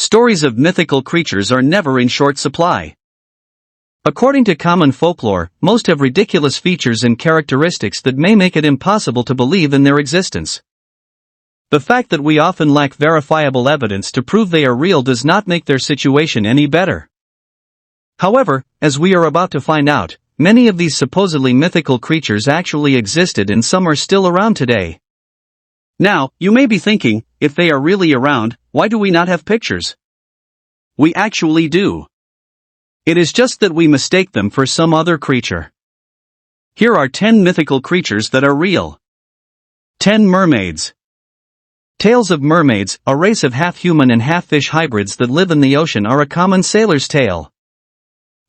Stories of mythical creatures are never in short supply. According to common folklore, most have ridiculous features and characteristics that may make it impossible to believe in their existence. The fact that we often lack verifiable evidence to prove they are real does not make their situation any better. However, as we are about to find out, many of these supposedly mythical creatures actually existed and some are still around today. Now, you may be thinking, if they are really around, why do we not have pictures? We actually do. It is just that we mistake them for some other creature. Here are 10 mythical creatures that are real. 10 mermaids. Tales of mermaids, a race of half-human and half-fish hybrids that live in the ocean, are a common sailor's tale.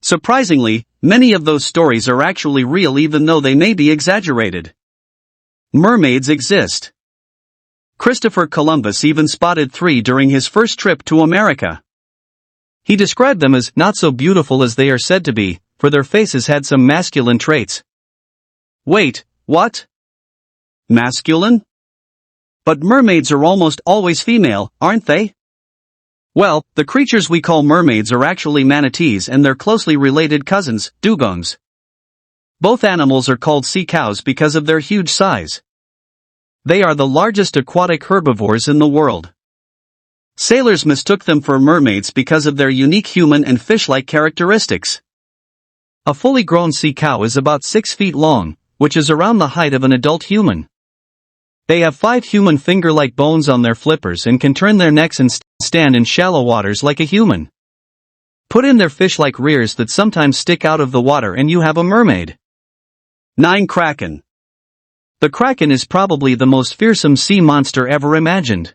Surprisingly, many of those stories are actually real even though they may be exaggerated. Mermaids exist. Christopher Columbus even spotted 3 during his first trip to America. He described them as not so beautiful as they are said to be, for their faces had some masculine traits. Wait, what? Masculine? But mermaids are almost always female, aren't they? Well, the creatures we call mermaids are actually manatees and their closely related cousins, dugongs. Both animals are called sea cows because of their huge size. They are the largest aquatic herbivores in the world. Sailors mistook them for mermaids because of their unique human and fish-like characteristics. A fully grown sea cow is about 6 feet long, which is around the height of an adult human. They have 5 human finger-like bones on their flippers and can turn their necks and stand in shallow waters like a human. Put in their fish-like rears that sometimes stick out of the water and you have a mermaid. 9. Kraken. The kraken is probably the most fearsome sea monster ever imagined.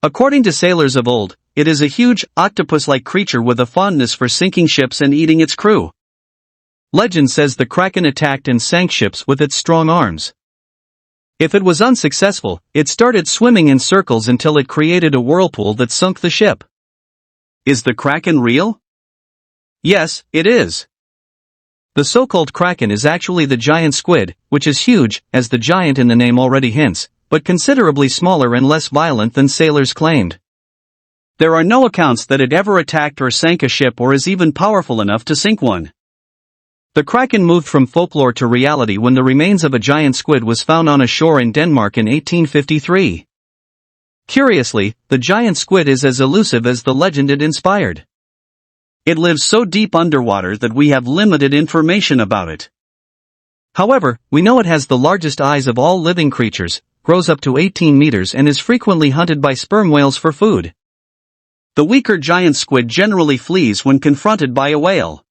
According to sailors of old, it is a huge, octopus-like creature with a fondness for sinking ships and eating its crew. Legend says the kraken attacked and sank ships with its strong arms. If it was unsuccessful, it started swimming in circles until it created a whirlpool that sunk the ship. Is the kraken real? Yes, it is. The so-called kraken is actually the giant squid, which is huge, as the giant in the name already hints, but considerably smaller and less violent than sailors claimed. There are no accounts that it ever attacked or sank a ship or is even powerful enough to sink one. The kraken moved from folklore to reality when the remains of a giant squid was found on a shore in Denmark in 1853. Curiously, the giant squid is as elusive as the legend it inspired. It lives so deep underwater that we have limited information about it. However, we know it has the largest eyes of all living creatures, grows up to 18 meters and is frequently hunted by sperm whales for food. The weaker giant squid generally flees when confronted by a whale.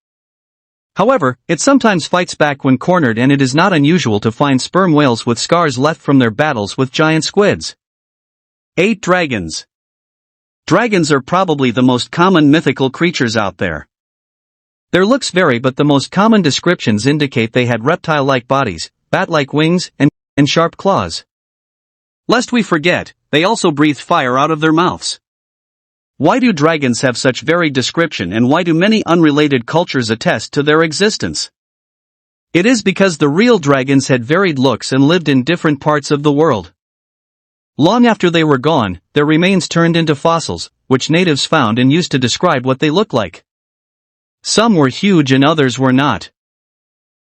However, it sometimes fights back when cornered, and it is not unusual to find sperm whales with scars left from their battles with giant squids. 8. Dragons. Dragons are probably the most common mythical creatures out there. Their looks vary, but the most common descriptions indicate they had reptile-like bodies, bat-like wings, and sharp claws. Lest we forget, they also breathe fire out of their mouths. Why do dragons have such varied description, and why do many unrelated cultures attest to their existence? It is because the real dragons had varied looks and lived in different parts of the world. Long after they were gone, their remains turned into fossils, which natives found and used to describe what they looked like. Some were huge and others were not.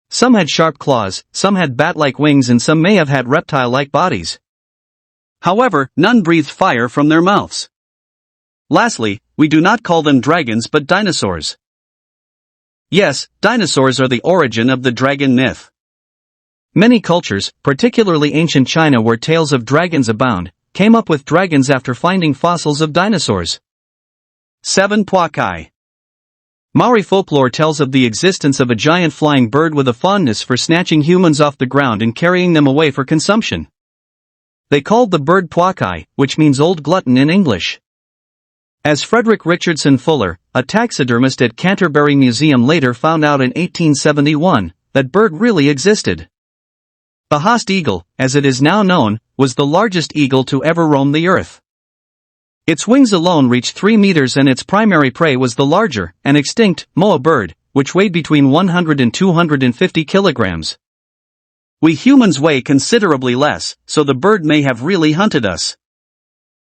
Some had sharp claws, some had bat-like wings, and some may have had reptile-like bodies. However, none breathed fire from their mouths. Lastly, we do not call them dragons but dinosaurs. Yes, dinosaurs are the origin of the dragon myth. Many cultures, particularly ancient China where tales of dragons abound, came up with dragons after finding fossils of dinosaurs. 7. Pakai. Maori folklore tells of the existence of a giant flying bird with a fondness for snatching humans off the ground and carrying them away for consumption. They called the bird Pakai, which means old glutton in English. As Frederick Richardson Fuller, a taxidermist at Canterbury Museum, later found out in 1871, that bird really existed. The Haast eagle, as it is now known, was the largest eagle to ever roam the earth. Its wings alone reached 3 meters, and its primary prey was the larger, and extinct, moa bird, which weighed between 100 and 250 kilograms. We humans weigh considerably less, so the bird may have really hunted us.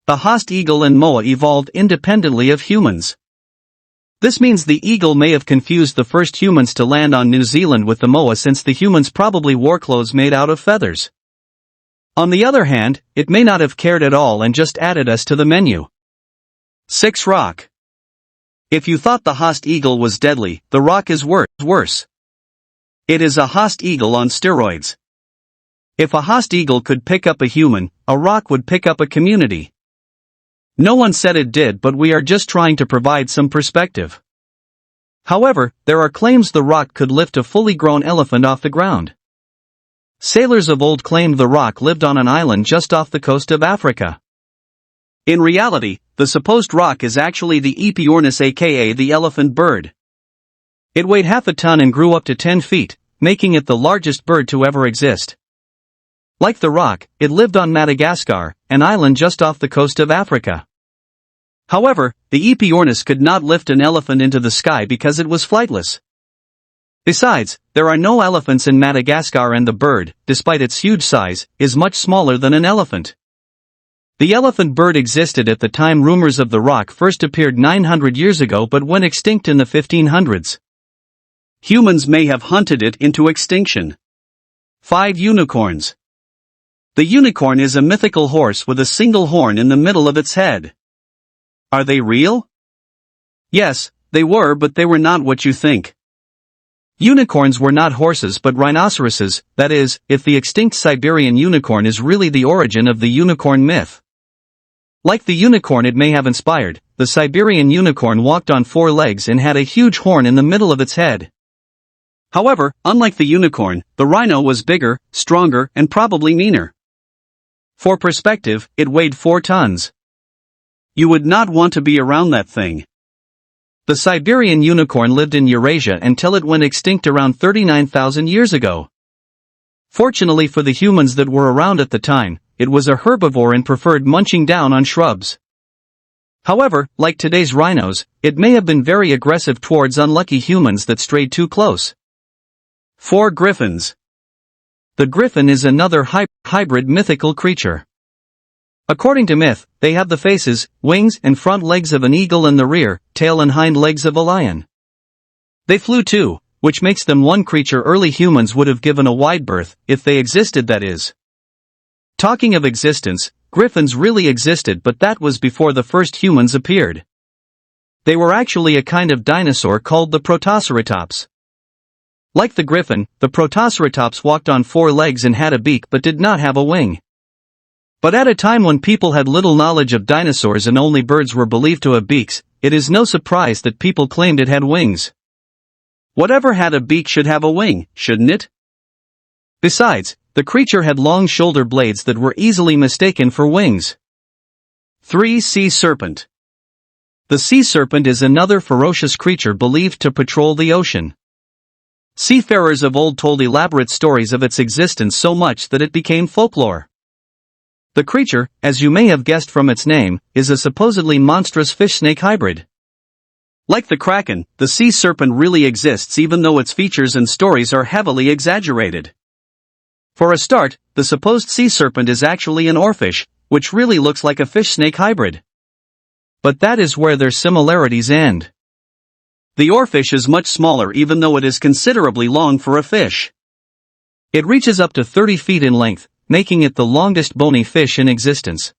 The host eagle and moa evolved independently of humans. This means the eagle may have confused the first humans to land on New Zealand with the moa, since the humans probably wore clothes made out of feathers. On the other hand, it may not have cared at all and just added us to the menu. 6. Rock. If you thought the host eagle was deadly, the rock is worse. It is a host eagle on steroids. If a host eagle could pick up a human, a rock would pick up a community. No one said it did, but we are just trying to provide some perspective. However, there are claims the rock could lift a fully grown elephant off the ground. Sailors of old claimed the rock lived on an island just off the coast of Africa. In reality, the supposed rock is actually the Epiornis, aka the elephant bird. It weighed half a ton and grew up to 10 feet, making it the largest bird to ever exist. Like the rock, it lived on Madagascar, an island just off the coast of Africa. However, the Epiornis could not lift an elephant into the sky because it was flightless. Besides, there are no elephants in Madagascar, and the bird, despite its huge size, is much smaller than an elephant. The elephant bird existed at the time rumors of the rock first appeared 900 years ago, but went extinct in the 1500s. Humans may have hunted it into extinction. 5. Unicorns. The unicorn is a mythical horse with a single horn in the middle of its head. Are they real? Yes, they were, but they were not what you think. Unicorns were not horses but rhinoceroses, that is, if the extinct Siberian unicorn is really the origin of the unicorn myth. Like the unicorn it may have inspired, the Siberian unicorn walked on 4 legs and had a huge horn in the middle of its head. However, unlike the unicorn, the rhino was bigger, stronger, and probably meaner. For perspective, it weighed 4 tons. You would not want to be around that thing. The Siberian unicorn lived in Eurasia until it went extinct around 39,000 years ago. Fortunately for the humans that were around at the time, it was a herbivore and preferred munching down on shrubs. However, like today's rhinos, it may have been very aggressive towards unlucky humans that strayed too close. 4. Griffins. The griffin is another hybrid mythical creature. According to myth, they have the faces, wings, and front legs of an eagle and the rear, tail and hind legs of a lion. They flew too, which makes them one creature early humans would have given a wide berth, if they existed, that is. Talking of existence, griffins really existed, but that was before the first humans appeared. They were actually a kind of dinosaur called the Protoceratops. Like the griffin, the Protoceratops walked on 4 legs and had a beak but did not have a wing. But at a time when people had little knowledge of dinosaurs and only birds were believed to have beaks, it is no surprise that people claimed it had wings. Whatever had a beak should have a wing, shouldn't it? Besides, the creature had long shoulder blades that were easily mistaken for wings. 3. Sea serpent. The sea serpent is another ferocious creature believed to patrol the ocean. Seafarers of old told elaborate stories of its existence so much that it became folklore. The creature, as you may have guessed from its name, is a supposedly monstrous fish-snake hybrid. Like the Kraken, the sea serpent really exists, even though its features and stories are heavily exaggerated. For a start, the supposed sea serpent is actually an oarfish, which really looks like a fish-snake hybrid. But that is where their similarities end. The oarfish is much smaller, even though it is considerably long for a fish. It reaches up to 30 feet in length, making it the longest bony fish in existence.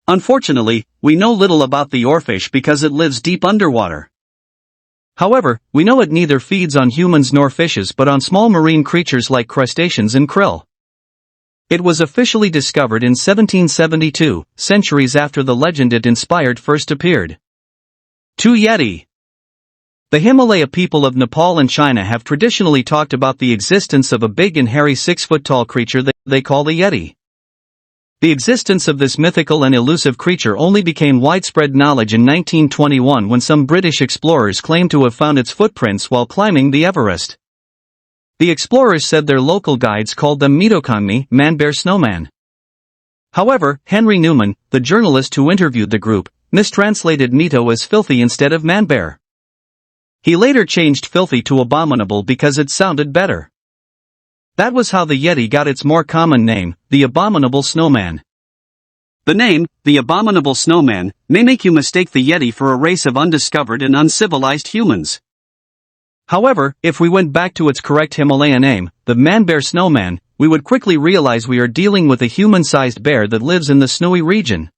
Unfortunately, we know little about the oarfish because it lives deep underwater. However, we know it neither feeds on humans nor fishes but on small marine creatures like crustaceans and krill. It was officially discovered in 1772, centuries after the legend it inspired first appeared. 2. Yeti. The Himalaya people of Nepal and China have traditionally talked about the existence of a big and hairy 6-foot-tall creature that they call the Yeti. The existence of this mythical and elusive creature only became widespread knowledge in 1921 when some British explorers claimed to have found its footprints while climbing the Everest. The explorers said their local guides called them Mitokangmi, man-bear snowman. However, Henry Newman, the journalist who interviewed the group, mistranslated Mito as filthy instead of man-bear. He later changed filthy to abominable because it sounded better. That was how the Yeti got its more common name, the abominable snowman. The name, the abominable snowman, may make you mistake the Yeti for a race of undiscovered and uncivilized humans. However, if we went back to its correct Himalayan name, the man-bear snowman, we would quickly realize we are dealing with a human-sized bear that lives in the snowy region.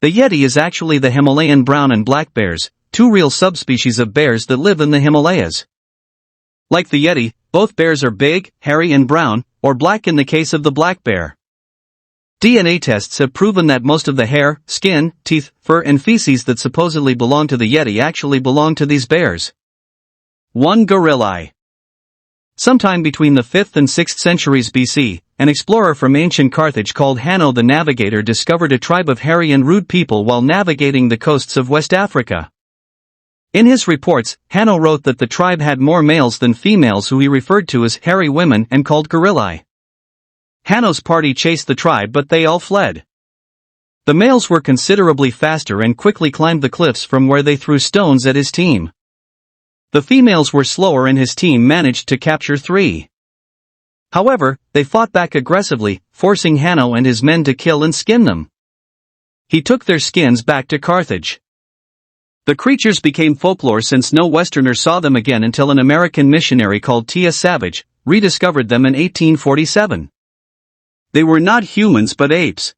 The Yeti is actually the Himalayan brown and black bears, two real subspecies of bears that live in the Himalayas. Like the Yeti, both bears are big, hairy and brown, or black in the case of the black bear. DNA tests have proven that most of the hair, skin, teeth, fur and feces that supposedly belong to the Yeti actually belong to these bears. 1. Gorilla. Sometime between the 5th and 6th centuries BC, an explorer from ancient Carthage called Hanno the Navigator discovered a tribe of hairy and rude people while navigating the coasts of West Africa. In his reports, Hanno wrote that the tribe had more males than females who he referred to as hairy women and called gorillae. Hanno's party chased the tribe but they all fled. The males were considerably faster and quickly climbed the cliffs from where they threw stones at his team. The females were slower and his team managed to capture 3. However, they fought back aggressively, forcing Hanno and his men to kill and skin them. He took their skins back to Carthage. The creatures became folklore since no Westerner saw them again until an American missionary called T.S. Savage rediscovered them in 1847. They were not humans but apes.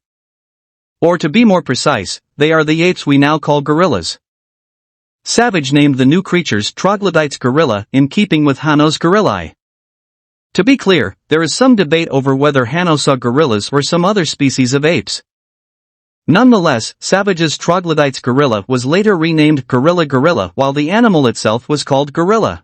Or to be more precise, they are the apes we now call gorillas. Savage named the new creatures troglodytes gorilla in keeping with Hanno's gorillae. To be clear, there is some debate over whether Hanno saw gorillas or some other species of apes. Nonetheless, Savage's troglodytes gorilla was later renamed gorilla while the animal itself was called gorilla.